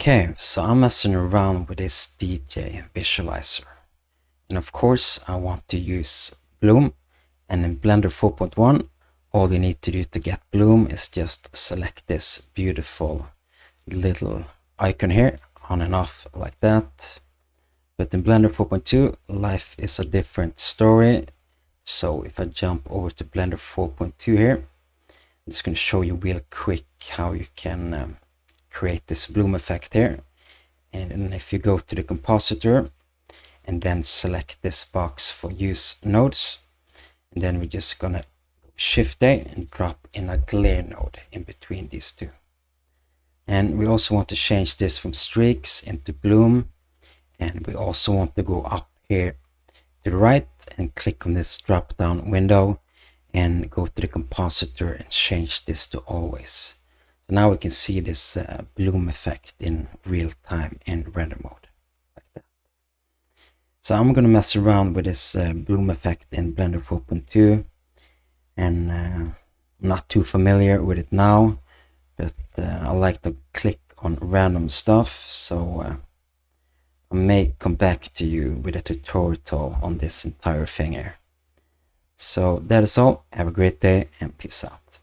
Okay, so I'm messing around with this DJ visualizer. And of course, I want to use Bloom. And in Blender 4.1, all you need to do to get Bloom is just select this beautiful little icon here, on and off like that. But in Blender 4.2, life is a different story. So if I jump over to Blender 4.2 here, I'm just going to show you real quick how you can create this bloom effect here. And then if you go to the compositor and then select this box for use nodes, and then we're just gonna shift A and drop in a glare node in between these two. And we also want to change this from streaks into bloom, and we also want to go up here to the right and click on this drop down window and go to the compositor and change this to always. So now we can see this bloom effect in real time in render mode, like that. So I'm going to mess around with this bloom effect in Blender 4.2, and I'm not too familiar with it now, but I like to click on random stuff, so I may come back to you with a tutorial on this entire thing here. So that is all. Have a great day and peace out.